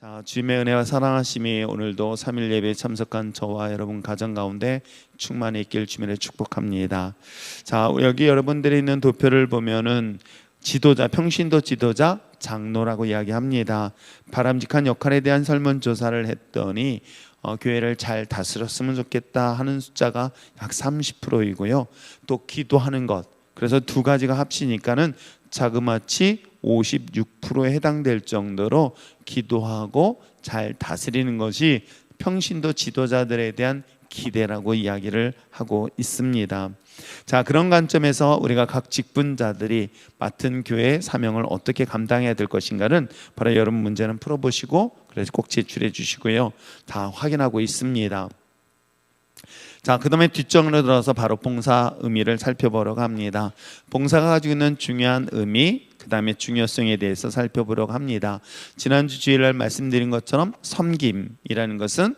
자, 주님의 은혜와 사랑하심이 오늘도 3일 예배에 참석한 저와 여러분 가정 가운데 충만히 있길 주님의 축복합니다. 자, 여기 여러분들이 있는 도표를 보면은 지도자, 평신도 지도자, 장로라고 이야기합니다. 바람직한 역할에 대한 설문조사를 했더니 교회를 잘 다스렸으면 좋겠다 하는 숫자가 약 30%이고요. 또 기도하는 것, 그래서 두 가지가 합치니까는 자그마치 56%에 해당될 정도로 기도하고 잘 다스리는 것이 평신도 지도자들에 대한 기대라고 이야기를 하고 있습니다. 자, 그런 관점에서 우리가 각 직분자들이 맡은 교회의 사명을 어떻게 감당해야 될 것인가는 바로 여러분 문제는 풀어보시고 그래서 꼭 제출해 주시고요. 다 확인하고 있습니다. 자, 그 다음에 뒷정으로 들어서 바로 봉사 의미를 살펴보려고 합니다. 봉사가 가지고 있는 중요한 의미, 그 다음에 중요성에 대해서 살펴보려고 합니다. 지난주 주일날 말씀드린 것처럼 섬김이라는 것은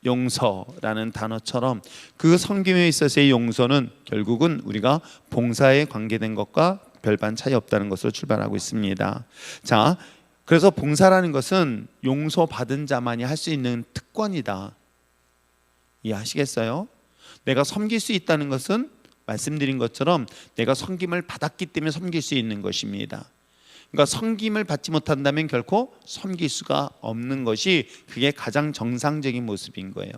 용서라는 단어처럼 그 섬김에 있어서의 용서는 결국은 우리가 봉사에 관계된 것과 별반 차이 없다는 것으로 출발하고 있습니다. 자, 그래서 봉사라는 것은 용서받은 자만이 할 수 있는 특권이다. 이해하시겠어요? 내가 섬길 수 있다는 것은 말씀드린 것처럼 내가 섬김을 받았기 때문에 섬길 수 있는 것입니다. 그러니까 섬김을 받지 못한다면 결코 섬길 수가 없는 것이 그게 가장 정상적인 모습인 거예요.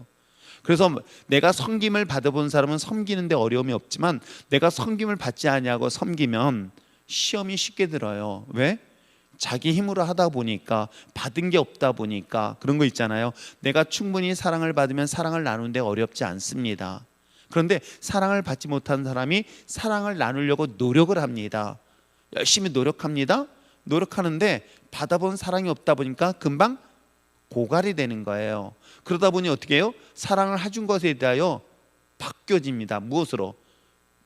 그래서 내가 섬김을 받아본 사람은 섬기는데 어려움이 없지만 내가 섬김을 받지 아니하고 섬기면 시험이 쉽게 들어요. 왜? 자기 힘으로 하다 보니까 받은 게 없다 보니까 그런 거 있잖아요. 내가 충분히 사랑을 받으면 사랑을 나누는데 어렵지 않습니다. 그런데 사랑을 받지 못한 사람이 사랑을 나누려고 노력을 합니다. 열심히 노력합니다. 노력하는데 받아본 사랑이 없다 보니까 금방 고갈이 되는 거예요. 그러다 보니 어떻게 해요? 사랑을 해준 것에 대하여 바뀌어집니다. 무엇으로?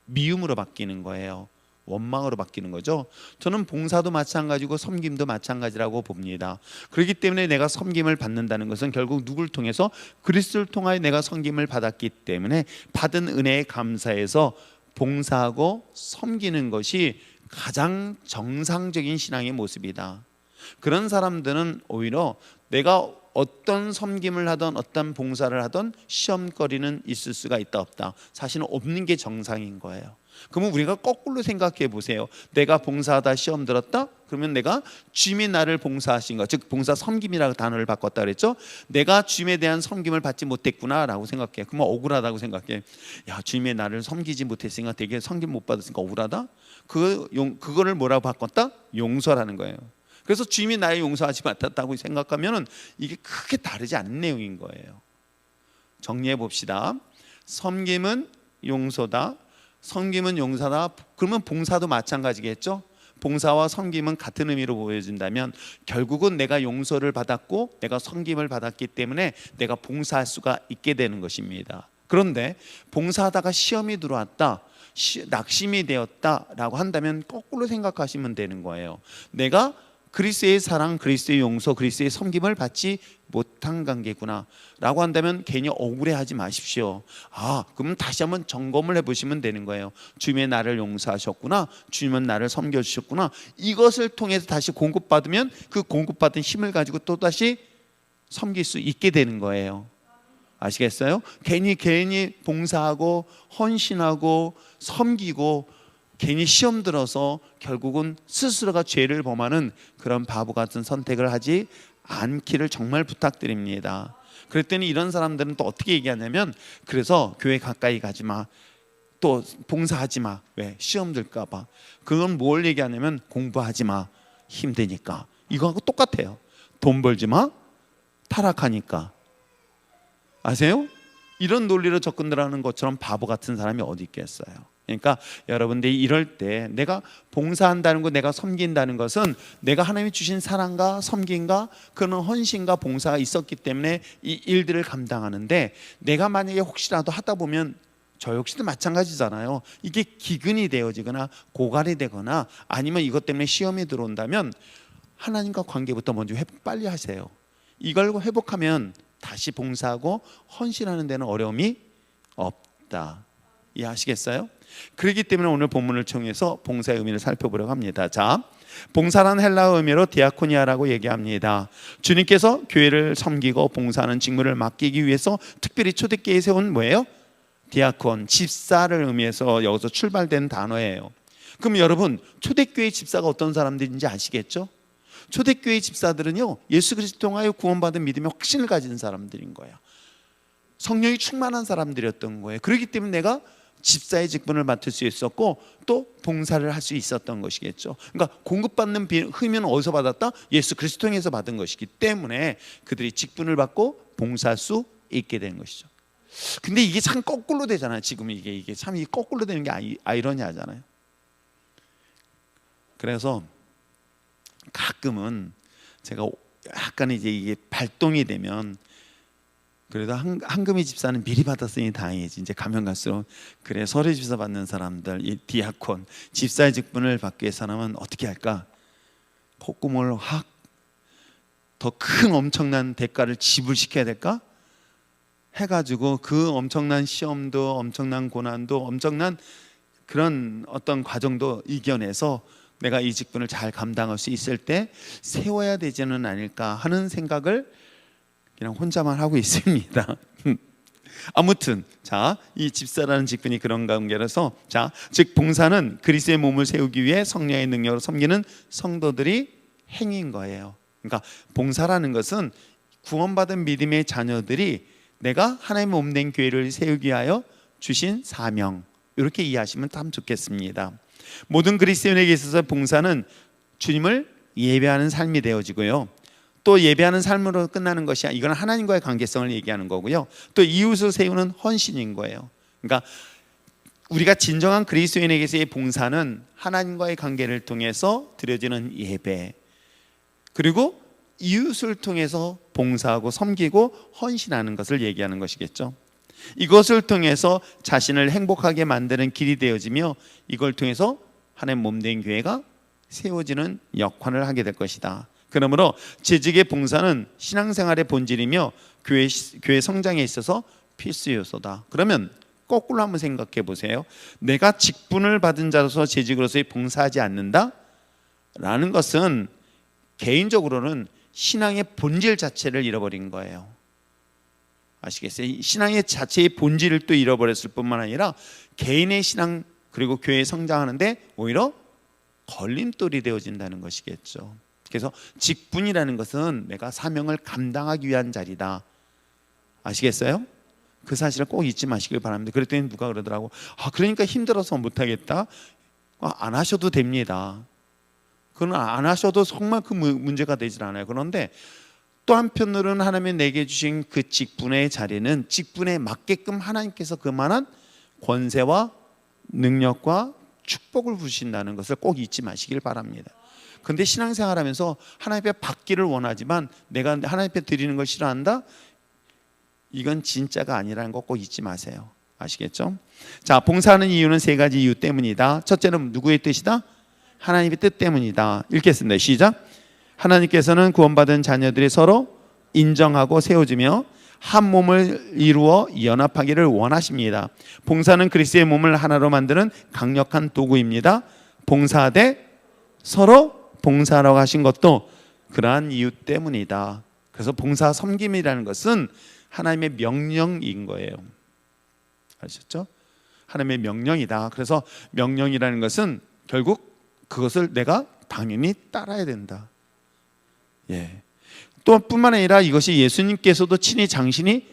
미움으로 바뀌는 거예요. 원망으로 바뀌는 거죠. 저는 봉사도 마찬가지고 섬김도 마찬가지라고 봅니다. 그렇기 때문에 내가 섬김을 받는다는 것은 결국 누굴 통해서? 그리스도를 통하여 내가 섬김을 받았기 때문에 받은 은혜에 감사해서 봉사하고 섬기는 것이 가장 정상적인 신앙의 모습이다. 그런 사람들은 오히려 내가 어떤 섬김을 하든 어떤 봉사를 하든 시험거리는 있을 수가 있다 없다. 사실은 없는 게 정상인 거예요. 그러면 우리가 거꾸로 생각해 보세요. 내가 봉사하다 시험 들었다? 그러면 내가 주님이 나를 봉사하신 것, 즉 봉사 섬김이라고 단어를 바꿨다 그랬죠. 내가 주님에 대한 섬김을 받지 못했구나 라고 생각해. 그러면 억울하다고 생각해. 야, 주님이 나를 섬기지 못했으니까 되게 섬김 못 받았으니까 억울하다? 그거를 뭐라고 바꿨다? 용서라는 거예요. 그래서 주님이 나의 용서하지 못했다고 생각하면 이게 크게 다르지 않은 내용인 거예요. 정리해 봅시다. 섬김은 용서다. 섬김은 용서다. 그러면 봉사도 마찬가지겠죠. 봉사와 섬김은 같은 의미로 보여진다면 결국은 내가 용서를 받았고 내가 섬김을 받았기 때문에 내가 봉사할 수가 있게 되는 것입니다. 그런데 봉사하다가 시험이 들어왔다, 낙심이 되었다라고 한다면 거꾸로 생각하시면 되는 거예요. 내가 그리스도의 사랑, 그리스도의 용서, 그리스도의 섬김을 받지 못한 관계구나 라고 한다면 괜히 억울해하지 마십시오. 그러면 다시 한번 점검을 해보시면 되는 거예요. 주님의 나를 용서하셨구나, 주님은 나를 섬겨주셨구나. 이것을 통해서 다시 공급받으면 그 공급받은 힘을 가지고 또다시 섬길 수 있게 되는 거예요. 아시겠어요? 괜히 봉사하고 헌신하고 섬기고 괜히 시험 들어서 결국은 스스로가 죄를 범하는 그런 바보 같은 선택을 하지 않기를 정말 부탁드립니다. 그랬더니 이런 사람들은 또 어떻게 얘기하냐면, 그래서 교회 가까이 가지 마, 또 봉사하지 마. 왜? 시험 들까 봐. 그건 뭘 얘기하냐면 공부하지 마, 힘드니까. 이거하고 똑같아요. 돈 벌지 마, 타락하니까. 아세요? 이런 논리로 접근을 하는 것처럼 바보 같은 사람이 어디 있겠어요. 그러니까 여러분들이 이럴 때 내가 봉사한다는 것, 내가 섬긴다는 것은 내가 하나님이 주신 사랑과 섬김과 그런 헌신과 봉사가 있었기 때문에 이 일들을 감당하는데, 내가 만약에 혹시라도 하다 보면 저 역시도 마찬가지잖아요. 이게 기근이 되어지거나 고갈이 되거나 아니면 이것 때문에 시험이 들어온다면 하나님과 관계부터 먼저 회복 빨리 하세요. 이걸 회복하면 다시 봉사하고 헌신하는 데는 어려움이 없다. 이해하시겠어요? 그렇기 때문에 오늘 본문을 통해서 봉사의 의미를 살펴보려고 합니다. 자, 봉사란 헬라어 의미로 디아코니아라고 얘기합니다. 주님께서 교회를 섬기고 봉사하는 직무를 맡기기 위해서 특별히 초대교회에 세운 뭐예요? 디아콘, 집사를 의미해서 여기서 출발된 단어예요. 그럼 여러분, 초대교회 집사가 어떤 사람들인지 아시겠죠? 초대교회 집사들은요, 예수 그리스도 통하여 구원받은 믿음의 확신을 가진 사람들인 거예요. 성령이 충만한 사람들이었던 거예요. 그렇기 때문에 내가 집사의 직분을 맡을 수 있었고 또 봉사를 할 수 있었던 것이겠죠. 그러니까 공급받는 흠은 어디서 받았다? 예수 그리스도 통해서 받은 것이기 때문에 그들이 직분을 받고 봉사할 수 있게 된 것이죠. 근데 이게 참 거꾸로 되잖아요. 지금 이게 참 거꾸로 되는 게 아이러니하잖아요. 그래서 가끔은 제가 약간 이게 발동이 되면, 그래도 한금희 집사는 미리 받았으니 다행이지, 이제 가면 갈수록 그래 서류 집사 받는 사람들, 이 디아콘 집사의 직분을 받기 위해서는 어떻게 할까? 콧구멍을 확 더 큰 엄청난 대가를 지불시켜야 될까? 해가지고 그 엄청난 시험도, 엄청난 고난도, 엄청난 그런 어떤 과정도 이겨내서 내가 이 직분을 잘 감당할 수 있을 때 세워야 되지는 않을까 하는 생각을 그냥 혼자만 하고 있습니다. 아무튼 이 집사라는 직분이 그런 관계라서, 즉 봉사는 그리스도의 몸을 세우기 위해 성령의 능력으로 섬기는 성도들이 행위인 거예요. 그러니까 봉사라는 것은 구원받은 믿음의 자녀들이 내가 하나님의 몸된 교회를 세우기 위하여 주신 사명, 이렇게 이해하시면 참 좋겠습니다. 모든 그리스도인에게 있어서 봉사는 주님을 예배하는 삶이 되어지고요, 또 예배하는 삶으로 끝나는 것이 아니라 이건 하나님과의 관계성을 얘기하는 거고요, 또 이웃을 세우는 헌신인 거예요. 그러니까 우리가 진정한 그리스도인에게서의 봉사는 하나님과의 관계를 통해서 드려지는 예배, 그리고 이웃을 통해서 봉사하고 섬기고 헌신하는 것을 얘기하는 것이겠죠. 이것을 통해서 자신을 행복하게 만드는 길이 되어지며 이걸 통해서 하나님 몸된 교회가 세워지는 역할을 하게 될 것이다. 그러므로 재직의 봉사는 신앙생활의 본질이며 교회 성장에 있어서 필수 요소다. 그러면 거꾸로 한번 생각해 보세요. 내가 직분을 받은 자로서 재직으로서의 봉사하지 않는다? 라는 것은 개인적으로는 신앙의 본질 자체를 잃어버린 거예요. 아시겠어요? 신앙의 자체의 본질을 또 잃어버렸을 뿐만 아니라 개인의 신앙 그리고 교회에 성장하는데 오히려 걸림돌이 되어진다는 것이겠죠. 그래서 직분이라는 것은 내가 사명을 감당하기 위한 자리다. 아시겠어요? 그 사실을 꼭 잊지 마시길 바랍니다. 그랬더니 누가 그러더라고, 그러니까 힘들어서 못하겠다. 안 하셔도 됩니다. 그건 안 하셔도 정말 그 문제가 되질 않아요. 그런데 또 한편으로는 하나님이 내게 주신 그 직분의 자리는 직분에 맞게끔 하나님께서 그만한 권세와 능력과 축복을 부으신다는 것을 꼭 잊지 마시길 바랍니다. 그런데 신앙생활하면서 하나님 앞에 받기를 원하지만 내가 하나님 앞에 드리는 걸 싫어한다? 이건 진짜가 아니라는 거 꼭 잊지 마세요. 아시겠죠? 봉사하는 이유는 세 가지 이유 때문이다. 첫째는 누구의 뜻이다? 하나님의 뜻 때문이다. 읽겠습니다. 시작. 하나님께서는 구원받은 자녀들이 서로 인정하고 세워주며 한 몸을 이루어 연합하기를 원하십니다. 봉사는 그리스도의 몸을 하나로 만드는 강력한 도구입니다. 봉사하되 서로 봉사하라고 하신 것도 그러한 이유 때문이다. 그래서 봉사 섬김이라는 것은 하나님의 명령인 거예요. 아셨죠? 하나님의 명령이다. 그래서 명령이라는 것은 결국 그것을 내가 당연히 따라야 된다. 또 뿐만 아니라 이것이 예수님께서도 친히 장신이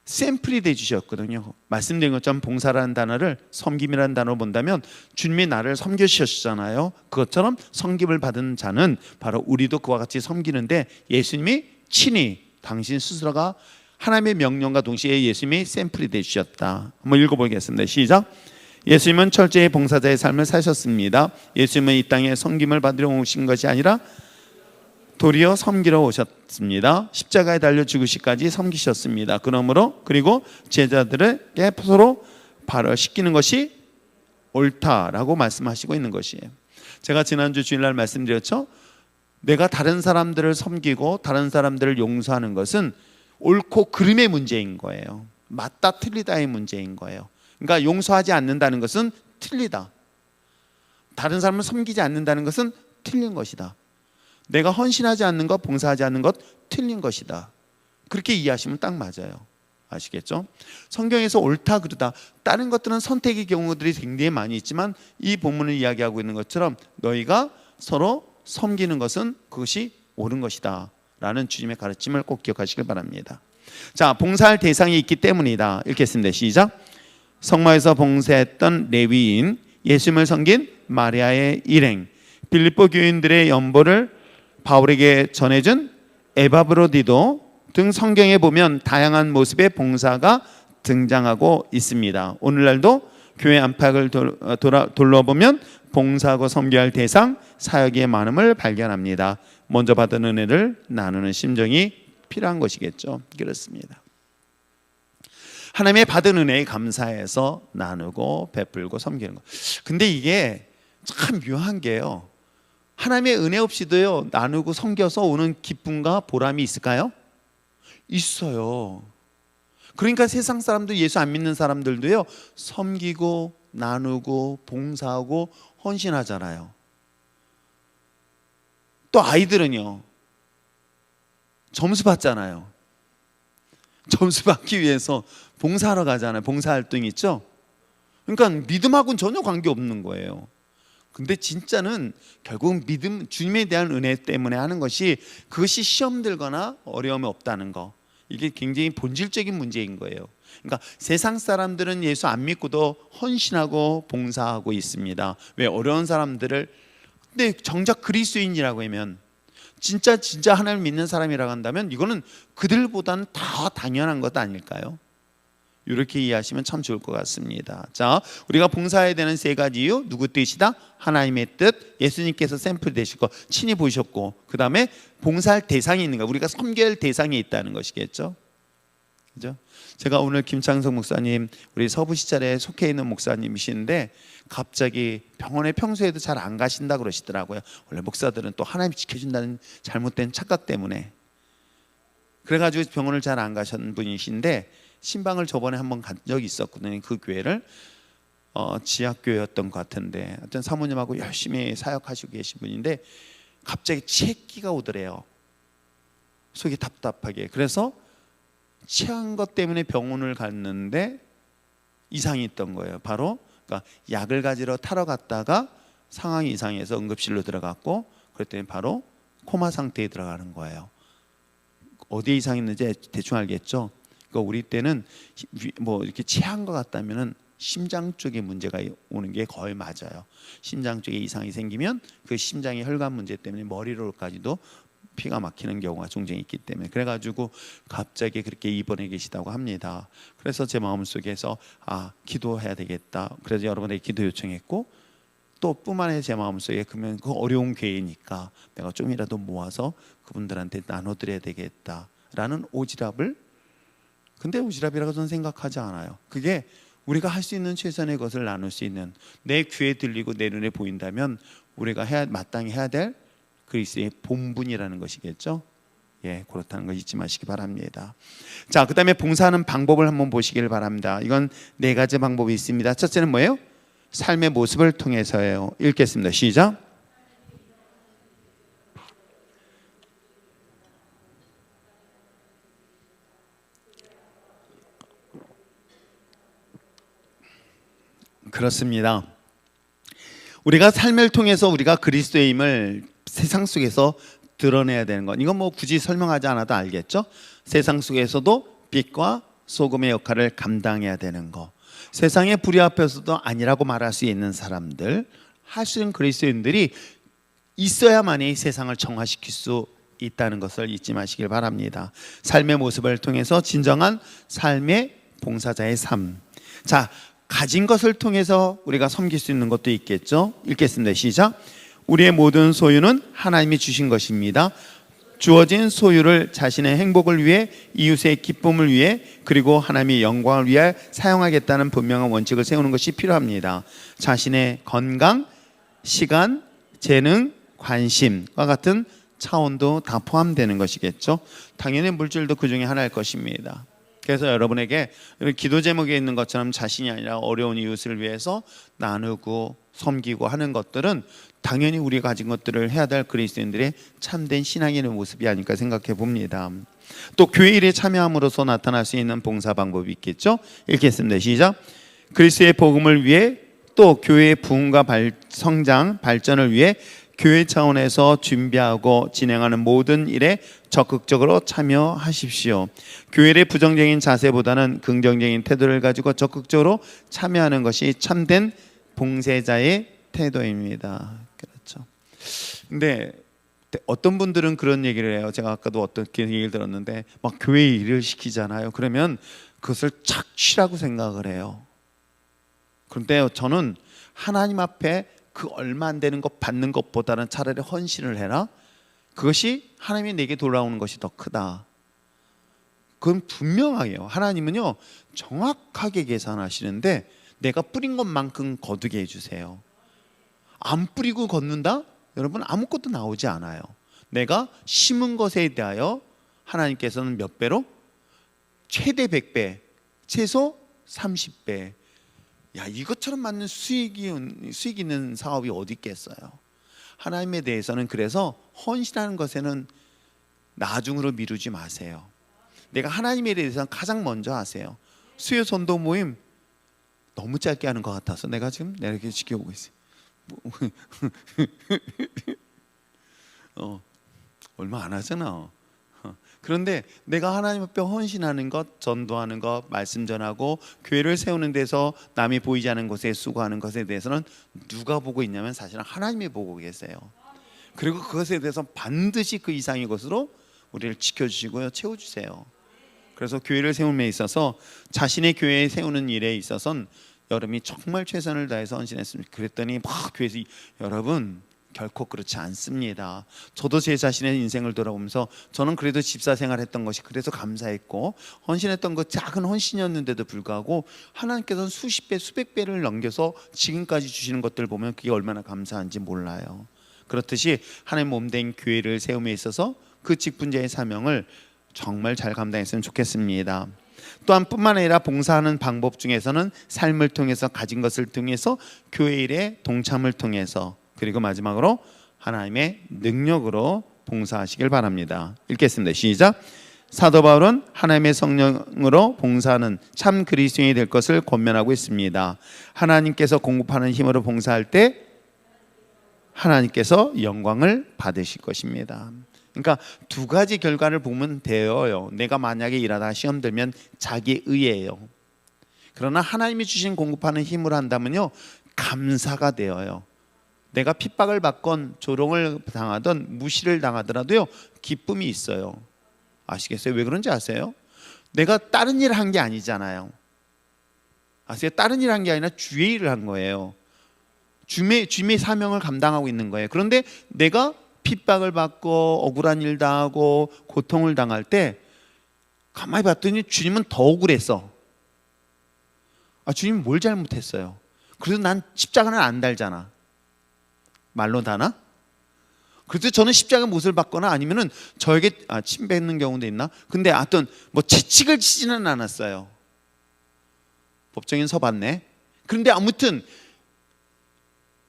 샘플이 돼 주셨거든요. 말씀드린 것처럼 봉사라는 단어를 섬김이라는 단어로 본다면 주님이 나를 섬겨주셨잖아요. 그것처럼 섬김을 받은 자는 바로 우리도 그와 같이 섬기는데 예수님이 친히 당신 스스로가 하나님의 명령과 동시에 예수님이 샘플이 돼 주셨다. 한번 읽어보겠습니다. 시작. 예수님은 철저히 봉사자의 삶을 사셨습니다. 예수님은 이 땅에 섬김을 받으러 오신 것이 아니라 도리어 섬기러 오셨습니다. 십자가에 달려 죽으시기까지 섬기셨습니다. 그리고 제자들에게 서로 발화시키는 것이 옳다라고 말씀하시고 있는 것이에요. 제가 지난주 주일날 말씀드렸죠. 내가 다른 사람들을 섬기고 다른 사람들을 용서하는 것은 옳고 그름의 문제인 거예요. 맞다 틀리다의 문제인 거예요. 그러니까 용서하지 않는다는 것은 틀리다. 다른 사람을 섬기지 않는다는 것은 틀린 것이다. 내가 헌신하지 않는 것, 봉사하지 않는 것 틀린 것이다. 그렇게 이해하시면 딱 맞아요. 아시겠죠? 성경에서 옳다 그르다, 다른 것들은 선택의 경우들이 굉장히 많이 있지만 이 본문을 이야기하고 있는 것처럼 너희가 서로 섬기는 것은 그것이 옳은 것이다 라는 주님의 가르침을 꼭 기억하시길 바랍니다. 자, 봉사할 대상이 있기 때문이다. 읽겠습니다. 시작. 성마에서 봉사했던 레위인, 예수님을 섬긴 마리아의 일행, 빌립보 교인들의 연보를 바울에게 전해준 에바브로디도 등 성경에 보면 다양한 모습의 봉사가 등장하고 있습니다. 오늘날도 교회 안팎을 둘러보면 봉사하고 섬겨야 할 대상, 사역의 많음을 발견합니다. 먼저 받은 은혜를 나누는 심정이 필요한 것이겠죠. 그렇습니다. 하나님의 받은 은혜에 감사해서 나누고 베풀고 섬기는 것. 근데 이게 참 묘한 게요, 하나님의 은혜 없이도요 나누고 섬겨서 오는 기쁨과 보람이 있을까요? 있어요. 그러니까 세상 사람들, 예수 안 믿는 사람들도요 섬기고 나누고 봉사하고 헌신하잖아요. 또 아이들은요 점수 받잖아요. 점수 받기 위해서 봉사하러 가잖아요. 봉사활동 있죠. 그러니까 믿음하고는 전혀 관계없는 거예요. 근데 진짜는 결국 믿음, 주님에 대한 은혜 때문에 하는 것이, 그것이 시험 들거나 어려움이 없다는 거, 이게 굉장히 본질적인 문제인 거예요. 그러니까 세상 사람들은 예수 안 믿고도 헌신하고 봉사하고 있습니다. 왜? 어려운 사람들을. 근데 정작 그리스도인이라고 하면, 진짜 하나님을 믿는 사람이라고 한다면 이거는 그들보다는 더 당연한 것 아닐까요? 이렇게 이해하시면 참 좋을 것 같습니다. 자, 우리가 봉사해야 되는 세 가지 이유, 누구 뜻이다? 하나님의 뜻, 예수님께서 샘플 되시고 친히 보셨고, 그 다음에 봉사할 대상이 있는 거, 우리가 섬겨야 할 대상이 있다는 것이겠죠. 그죠? 제가 오늘 김창석 목사님, 우리 서부시찰에 속해 있는 목사님이신데 갑자기 병원에 평소에도 잘 안 가신다 그러시더라고요. 원래 목사들은 또 하나님이 지켜준다는 잘못된 착각 때문에 그래가지고 병원을 잘 안 가신 분이신데, 신방을 저번에 한번 간 적이 있었거든요. 그 교회를 지하교회였던 것 같은데, 어떤 사모님하고 열심히 사역하시고 계신 분인데 갑자기 체기가 오더래요. 속이 답답하게. 그래서 체한 것 때문에 병원을 갔는데 이상이 있던 거예요. 바로 그러니까 약을 가지러 타러 갔다가 상황이 이상해서 응급실로 들어갔고, 그랬더니 바로 코마 상태에 들어가는 거예요. 어디에 이상이 있는지 대충 알겠죠? 그러니까 우리 때는 뭐 이렇게 체한 것 같다면은 심장 쪽에 문제가 오는 게 거의 맞아요. 심장 쪽에 이상이 생기면 그 심장의 혈관 문제 때문에 머리로까지도 피가 막히는 경우가 종종 있기 때문에, 그래가지고 갑자기 그렇게 입원해 계시다고 합니다. 그래서 제 마음속에서 기도해야 되겠다. 그래서 여러분에게 기도 요청했고, 또 뿐만 아니라 제 마음속에 그러면 그 어려운 교회니까 내가 좀이라도 모아서 그분들한테 나눠드려야 되겠다라는 오지랖을, 근데 오지랖이라고 저는 생각하지 않아요. 그게 우리가 할 수 있는 최선의 것을 나눌 수 있는, 내 귀에 들리고 내 눈에 보인다면 우리가 마땅히 해야 될 그리스도의 본분이라는 것이겠죠. 예, 그렇다는 거 잊지 마시기 바랍니다. 자, 그 다음에 봉사하는 방법을 한번 보시길 바랍니다. 이건 네 가지 방법이 있습니다. 첫째는 뭐예요? 삶의 모습을 통해서예요. 읽겠습니다. 시작. 그렇습니다. 우리가 삶을 통해서 우리가 그리스도의 힘을 세상 속에서 드러내야 되는 것, 이건 뭐 굳이 설명하지 않아도 알겠죠. 세상 속에서도 빛과 소금의 역할을 감당해야 되는 것, 세상의 불의 앞에서도 아니라고 말할 수 있는 사람들, 할 수 있는 그리스도인들이 있어야만이 세상을 정화시킬 수 있다는 것을 잊지 마시길 바랍니다. 삶의 모습을 통해서 진정한 삶의 봉사자의 삶. 자, 가진 것을 통해서 우리가 섬길 수 있는 것도 있겠죠. 읽겠습니다. 시작. 우리의 모든 소유는 하나님이 주신 것입니다. 주어진 소유를 자신의 행복을 위해, 이웃의 기쁨을 위해, 그리고 하나님의 영광을 위해 사용하겠다는 분명한 원칙을 세우는 것이 필요합니다. 자신의 건강, 시간, 재능, 관심과 같은 차원도 다 포함되는 것이겠죠. 당연히 물질도 그 중에 하나일 것입니다. 그래서 여러분에게 기도 제목에 있는 것처럼 자신이 아니라 어려운 이웃을 위해서 나누고 섬기고 하는 것들은 당연히 우리가 가진 것들을 해야 될 그리스도인들의 참된 신앙의 모습이 아닐까 생각해 봅니다. 또 교회 일에 참여함으로써 나타날 수 있는 봉사 방법이 있겠죠. 읽겠습니다. 시작. 그리스도의 복음을 위해 또 교회의 부흥과 성장, 발전을 위해 교회 차원에서 준비하고 진행하는 모든 일에 적극적으로 참여하십시오. 교회의 부정적인 자세보다는 긍정적인 태도를 가지고 적극적으로 참여하는 것이 참된 봉사자의 태도입니다. 그렇죠. 근데 어떤 분들은 그런 얘기를 해요. 제가 아까도 어떤 얘기를 들었는데 막 교회 일을 시키잖아요. 그러면 그것을 착취라고 생각을 해요. 그런데 저는 하나님 앞에 그 얼마 안 되는 것 받는 것보다는 차라리 헌신을 해라. 그것이 하나님이 내게 돌아오는 것이 더 크다. 그건 분명하게요. 하나님은요 정확하게 계산하시는데 내가 뿌린 것만큼 거두게 해주세요. 안 뿌리고 걷는다? 여러분 아무것도 나오지 않아요. 내가 심은 것에 대하여 하나님께서는 몇 배로? 최대 100배, 최소 30배. 야, 이것처럼 맞는 수익 있는 사업이 어디 있겠어요. 하나님에 대해서는 그래서 헌신하는 것에는 나중으로 미루지 마세요. 내가 하나님에 대해서는 가장 먼저 하세요. 수요 전도 모임 너무 짧게 하는 것 같아서 내가 이렇게 지켜보고 있어요. 얼마 안 하잖아. 그런데 내가 하나님 앞에 헌신하는 것, 전도하는 것, 말씀 전하고 교회를 세우는 데서 남이 보이지 않는 곳에 수고하는 것에 대해서는 누가 보고 있냐면 사실은 하나님이 보고 계세요. 그리고 그것에 대해서 반드시 그 이상의 것으로 우리를 지켜주시고요, 채워주세요. 그래서 교회를 세움에 있어서 자신의 교회에 세우는 일에 있어서는 여러분이 정말 최선을 다해서 헌신했습니다. 그랬더니 막 교회에서 여러분 결코 그렇지 않습니다. 저도 제 자신의 인생을 돌아보면서 저는 그래도 집사 생활했던 것이 그래서 감사했고 헌신했던 것 작은 헌신이었는데도 불구하고 하나님께서는 수십 배 수백 배를 넘겨서 지금까지 주시는 것들을 보면 그게 얼마나 감사한지 몰라요. 그렇듯이 하나님 몸된 교회를 세움에 있어서 그 직분자의 사명을 정말 잘 감당했으면 좋겠습니다. 또한 뿐만 아니라 봉사하는 방법 중에서는 삶을 통해서 가진 것을 통해서 교회 일에 동참을 통해서 그리고 마지막으로 하나님의 능력으로 봉사하시길 바랍니다. 읽겠습니다. 시작. 사도 바울은 하나님의 성령으로 봉사하는 참 그리스도인이 될 것을 권면하고 있습니다. 하나님께서 공급하는 힘으로 봉사할 때 하나님께서 영광을 받으실 것입니다. 그러니까 두 가지 결과를 보면 돼요. 내가 만약에 일하다가 시험 들면 자기 의예요. 그러나 하나님이 주신 공급하는 힘으로 한다면요 감사가 되어요. 내가 핍박을 받건 조롱을 당하든 무시를 당하더라도요 기쁨이 있어요. 아시겠어요? 왜 그런지 아세요? 내가 다른 일을 한 게 아니잖아요. 아세요? 다른 일을 한 게 아니라 주의 일을 한 거예요. 주의 사명을 감당하고 있는 거예요. 그런데 내가 핍박을 받고 억울한 일 당하고 고통을 당할 때 가만히 봤더니 주님은 더 억울했어. 주님 뭘 잘못했어요? 그래도 난 십자가는 안 달잖아. 말로 다나? 그래도 저는 십자가 못을 받거나 아니면은 저에게 침 뱉는 경우도 있나? 근데 하여튼 뭐 채찍을 치지는 않았어요. 법정엔 서봤네. 그런데 아무튼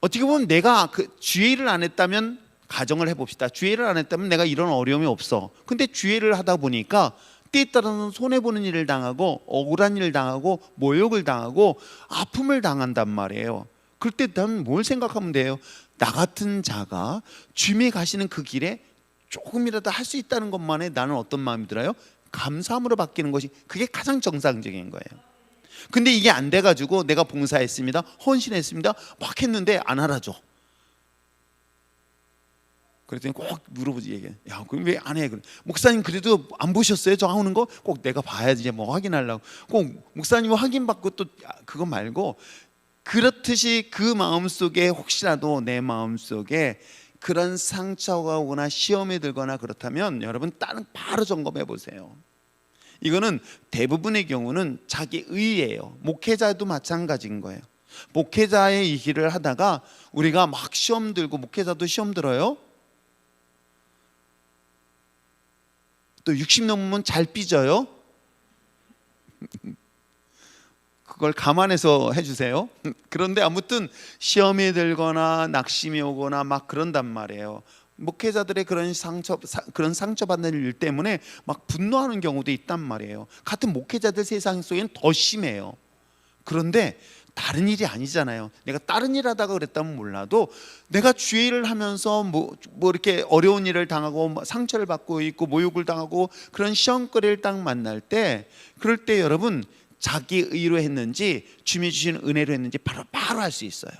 어떻게 보면 내가 그 주의를 안 했다면 가정을 해봅시다. 주의를 안 했다면 내가 이런 어려움이 없어. 근데 주의를 하다 보니까 때에 따라서는 손해보는 일을 당하고 억울한 일을 당하고 모욕을 당하고 아픔을 당한단 말이에요. 그럴 때 난 뭘 생각하면 돼요? 나 같은 자가 주님이 가시는 그 길에 조금이라도 할 수 있다는 것만에 나는 어떤 마음이 들어요? 감사함으로 바뀌는 것이 그게 가장 정상적인 거예요. 근데 이게 안 돼가지고 내가 봉사했습니다, 헌신했습니다 막 했는데 안 알아줘. 그랬더니 꼭 물어보지. 얘기해. 야, 그럼 왜 안 해? 목사님 그래도 안 보셨어요? 저 하는 거 꼭 내가 봐야지 뭐 확인하려고. 꼭 목사님 확인받고 또 그거 말고 그렇듯이 그 마음속에 혹시라도 내 마음속에 그런 상처가 오거나 시험이 들거나 그렇다면 여러분 다른 바로 점검해 보세요. 이거는 대부분의 경우는 자기 의예요. 목회자도 마찬가지인 거예요. 목회자의 이 길을 하다가 우리가 막 시험 들고 목회자도 시험 들어요. 또 60 넘으면 잘 삐져요. 그걸 감안해서 해주세요. 그런데 아무튼 시험이 들거나 낙심이 오거나 막 그런단 말이에요. 목회자들의 그런 상처받는 일 때문에 막 분노하는 경우도 있단 말이에요. 같은 목회자들 세상 속엔 더 심해요. 그런데 다른 일이 아니잖아요. 내가 다른 일 하다가 그랬다면 몰라도 내가 주의 일을 하면서 뭐 이렇게 어려운 일을 당하고 상처를 받고 있고 모욕을 당하고 그런 시험거리를 딱 만날 때, 그럴 때 여러분 자기 의로 했는지 주님이 주신 은혜로 했는지 바로 알 수 있어요.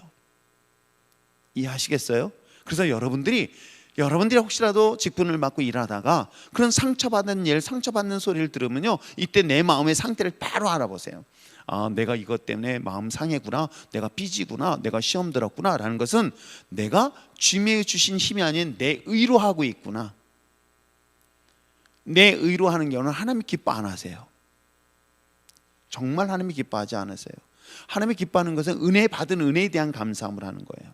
이해하시겠어요? 그래서 여러분들이 혹시라도 직분을 맡고 일하다가 그런 상처받는 소리를 들으면요, 이때 내 마음의 상태를 바로 알아보세요. 아, 내가 이것 때문에 마음 상해구나, 내가 삐지구나, 내가 시험 들었구나 라는 것은 내가 주님이 주신 힘이 아닌 내 의로 하고 있구나. 내 의로 하는 경우는 하나님이 기뻐 안 하세요. 정말 하나님이 기뻐하지 않으세요. 하나님이 기뻐하는 것은 받은 은혜에 대한 감사함을 하는 거예요.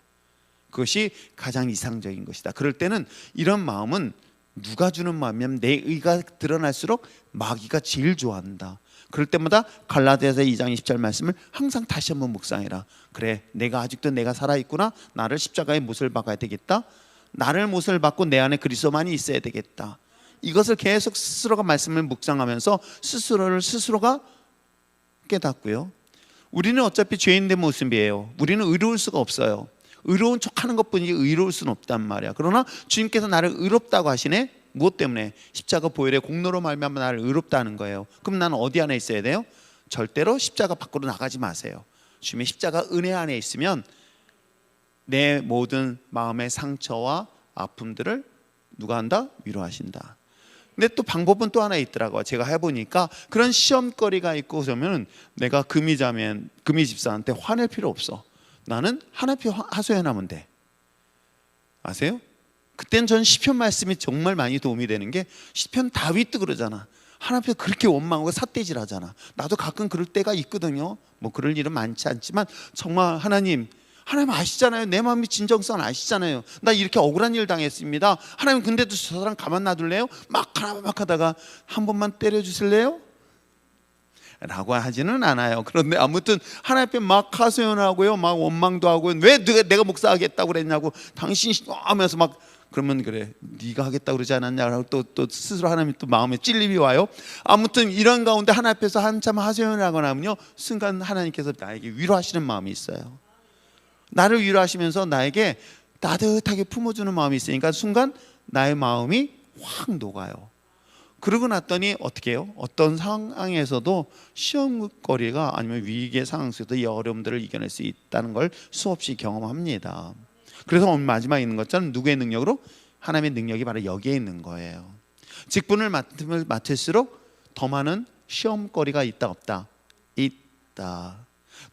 그것이 가장 이상적인 것이다. 그럴 때는 이런 마음은 누가 주는 마음이냐면 내 의가 드러날수록 마귀가 제일 좋아한다. 그럴 때마다 갈라디아서 2장 20절 말씀을 항상 다시 한번 묵상해라. 그래, 아직도 내가 살아있구나. 나를 십자가에 못을 박아야 되겠다. 나를 못을 박고 내 안에 그리스도만이 있어야 되겠다. 이것을 계속 스스로가 말씀을 묵상하면서 스스로가 깨닫고요. 우리는 어차피 죄인된 모습이에요. 우리는 의로울 수가 없어요. 의로운 척하는 것뿐이지 의로울 수는 없단 말이야. 그러나 주님께서 나를 의롭다고 하시네. 무엇 때문에? 십자가 보혈의 공로로 말미암아 나를 의롭다는 거예요. 그럼 나는 어디 안에 있어야 돼요? 절대로 십자가 밖으로 나가지 마세요. 주님의 십자가 은혜 안에 있으면 내 모든 마음의 상처와 아픔들을 누가 한다? 위로하신다. 근데 또 방법은 또 하나 있더라고요. 제가 해보니까 그런 시험거리가 있고 그러면 내가 금이 집사한테 화낼 필요 없어. 나는 하나님 하소연하면 돼. 아세요? 그때는 전 시편 말씀이 정말 많이 도움이 되는 게, 시편 다윗도 그러잖아. 하나님 앞에 그렇게 원망하고 삿대질하잖아. 나도 가끔 그럴 때가 있거든요. 뭐 그럴 일은 많지 않지만 정말 하나님 아시잖아요. 내 마음의 진정성 아시잖아요. 나 이렇게 억울한 일 당했습니다. 하나님, 근데도 저 사람 가만 놔둘래요? 막 하다가 한 번만 때려주실래요? 라고 하지는 않아요. 그런데 아무튼 하나님 앞에 막 하소연하고요, 막 원망도 하고, 왜 내가 목사하겠다고 그랬냐고 당신이 하면서 막, 그러면 그래, 네가 하겠다고 그러지 않았냐고 또 스스로 하나님이 또 마음에 찔림이 와요. 아무튼 이런 가운데 하나님 앞에서 한참 하소연을 하거나 하면요, 순간 하나님께서 나에게 위로하시는 마음이 있어요. 나를 위로하시면서 나에게 따뜻하게 품어주는 마음이 있으니까 순간 나의 마음이 확 녹아요. 그러고 났더니 어떻게 해요? 어떤 상황에서도 시험거리가 아니면 위기의 상황 속에서 이 어려움들을 이겨낼 수 있다는 걸 수없이 경험합니다. 그래서 오늘 마지막에 있는 것처럼 누구의 능력으로? 하나님의 능력이 바로 여기에 있는 거예요. 직분을 맡을수록 더 많은 시험거리가 있다 없다? 있다.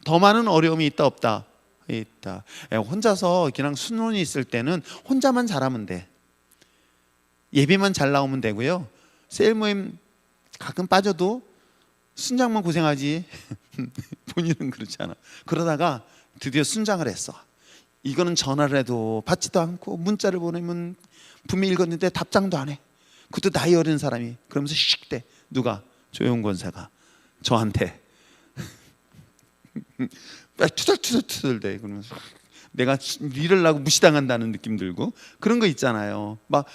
더 많은 어려움이 있다 없다? 있다. 혼자서 그냥 순원이 있을 때는 혼자만 잘하면 돼. 예배만 잘 나오면 되고요. 셀 모임 가끔 빠져도 순장만 고생하지 본인은 그렇지 않아. 그러다가 드디어 순장을 했어. 이거는 전화를 해도 받지도 않고 문자를 보내면 분명히 읽었는데 답장도 안 해. 그것도 나이 어린 사람이. 그러면서 씩대. 누가? 조용 권사가 저한테 투덜투덜대. 그러면서 내가 일을 하고 무시당한다는 느낌 들고 그런 거 있잖아요. 막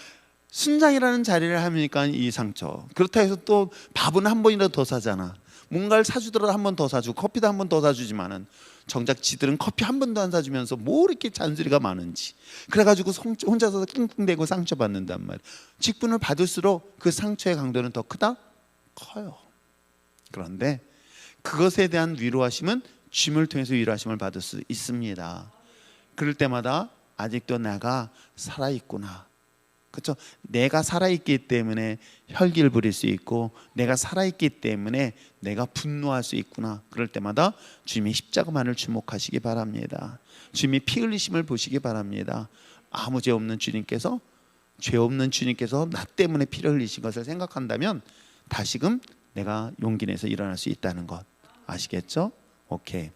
순장이라는 자리를 하니까 이 상처. 그렇다 해서 또 밥은 한 번이라도 더 사잖아. 뭔가를 사주더라도 한 번 더 사주고 커피도 한 번 더 사주지만은 정작 지들은 커피 한 번도 안 사주면서 뭐 이렇게 잔소리가 많은지. 그래가지고 혼자서 끙끙대고 상처받는단 말이야. 직분을 받을수록 그 상처의 강도는 더 크다? 커요. 그런데 그것에 대한 위로하심은 주님을 통해서 위로하심을 받을 수 있습니다. 그럴 때마다 아직도 내가 살아있구나. 그렇죠? 내가 살아있기 때문에 혈기를 부릴 수 있고, 내가 살아있기 때문에 내가 분노할 수 있구나. 그럴 때마다 주님의 십자가만을 주목하시기 바랍니다. 주님이 피 흘리심을 보시기 바랍니다. 아무 죄 없는 주님께서, 나 때문에 피를 흘리신 것을 생각한다면 다시금 내가 용기 내서 일어날 수 있다는 것 아시겠죠? 오케이.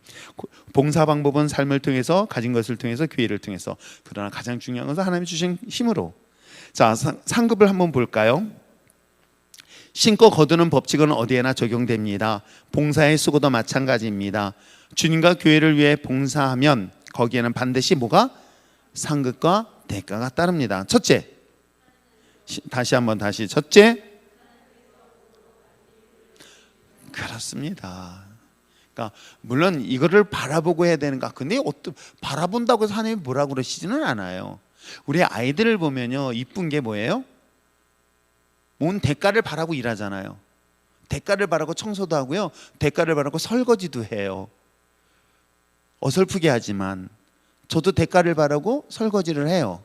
봉사 방법은 삶을 통해서, 가진 것을 통해서, 교회를 통해서. 그러나 가장 중요한 것은 하나님이 주신 힘으로. 자, 상급을 한번 볼까요? 신고 거두는 법칙은 어디에나 적용됩니다. 봉사의 수고도 마찬가지입니다. 주님과 교회를 위해 봉사하면 거기에는 반드시 뭐가? 상급과 대가가 따릅니다. 첫째, 다시 첫째, 그렇습니다. 그러니까 물론 이거를 바라보고 해야 되는가? 근데 어떤 바라본다고 해서 하나님이 뭐라고 그러시지는 않아요. 우리 아이들을 보면요, 이쁜 게 뭐예요? 뭔 대가를 바라고 일하잖아요. 대가를 바라고 청소도 하고요, 대가를 바라고 설거지도 해요. 어설프게 하지만 저도 대가를 바라고 설거지를 해요.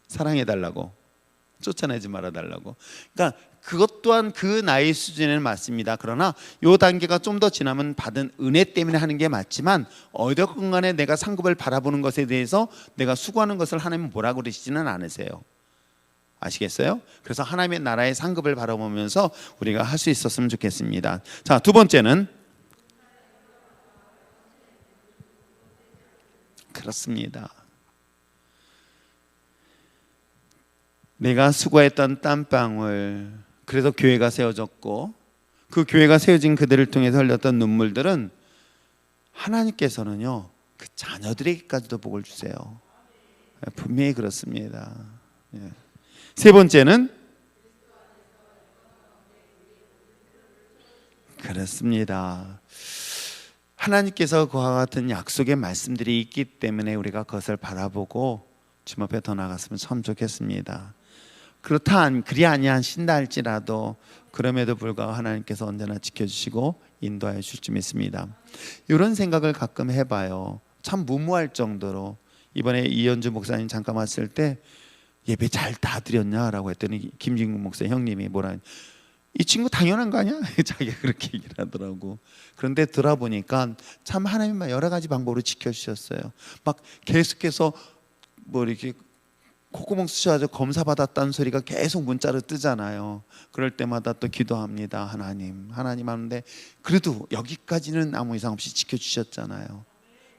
사랑해달라고, 쫓아내지 말아달라고. 그러니까 그것 또한 그 나이 수준에는 맞습니다. 그러나 이 단계가 좀 더 지나면 받은 은혜 때문에 하는 게 맞지만 어디든 간에 내가 상급을 바라보는 것에 대해서 내가 수고하는 것을 하나님은 뭐라고 그러시지는 않으세요. 아시겠어요? 그래서 하나님의 나라의 상급을 바라보면서 우리가 할 수 있었으면 좋겠습니다. 자, 두 번째는 그렇습니다. 내가 수고했던 땀방울, 그래서 교회가 세워졌고 그 교회가 세워진 그들을 통해서 흘렸던 눈물들은 하나님께서는요, 그 자녀들에게까지도 복을 주세요. 분명히 그렇습니다. 세 번째는 그렇습니다. 하나님께서 그와 같은 약속의 말씀들이 있기 때문에 우리가 그것을 바라보고 주님 앞에 더 나갔으면 참 좋겠습니다. 그리 아니하신다 할지라도 그럼에도 불구하고 하나님께서 언제나 지켜주시고 인도하여 주실 줄 믿습니다. 이런 생각을 가끔 해봐요. 참 무모할 정도로. 이번에 이현주 목사님 잠깐 왔을 때 예배 잘 다 드렸냐라고 했더니 김진국 목사 형님이 뭐라, 이 친구 당연한 거 아니야? 자기가 그렇게 얘기를 하더라고. 그런데 들어보니까 참 하나님 여러 가지 방법으로 지켜주셨어요. 막 계속해서 뭐 이렇게 콧구멍 쑤셔가지고 검사 받았다는 소리가 계속 문자로 뜨잖아요. 그럴 때마다 또 기도합니다. 하나님 하는데 그래도 여기까지는 아무 이상 없이 지켜주셨잖아요.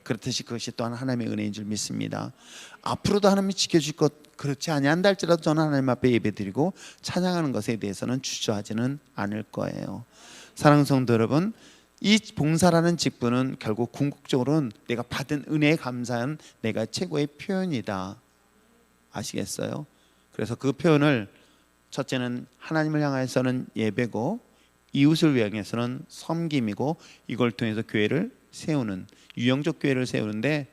그렇듯이 그것이 또한 하나님의 은혜인 줄 믿습니다. 앞으로도 하나님이 지켜줄 것 그렇지 아니한다 할지라도 저는 하나님 앞에 예배드리고 찬양하는 것에 대해서는 주저하지는 않을 거예요. 사랑하는 성도 여러분, 이 봉사라는 직분은 결국 궁극적으로는 내가 받은 은혜에 감사한 내가 최고의 표현이다. 아시겠어요? 그래서 그 표현을 첫째는 하나님을 향해서는 예배고 이웃을 향해서는 섬김이고 이걸 통해서 교회를 세우는, 유형적 교회를 세우는데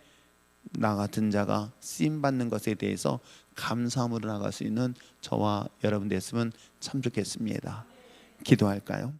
나 같은 자가 쓰임받는 것에 대해서 감사함으로 나갈 수 있는 저와 여러분 됐으면 참 좋겠습니다. 기도할까요?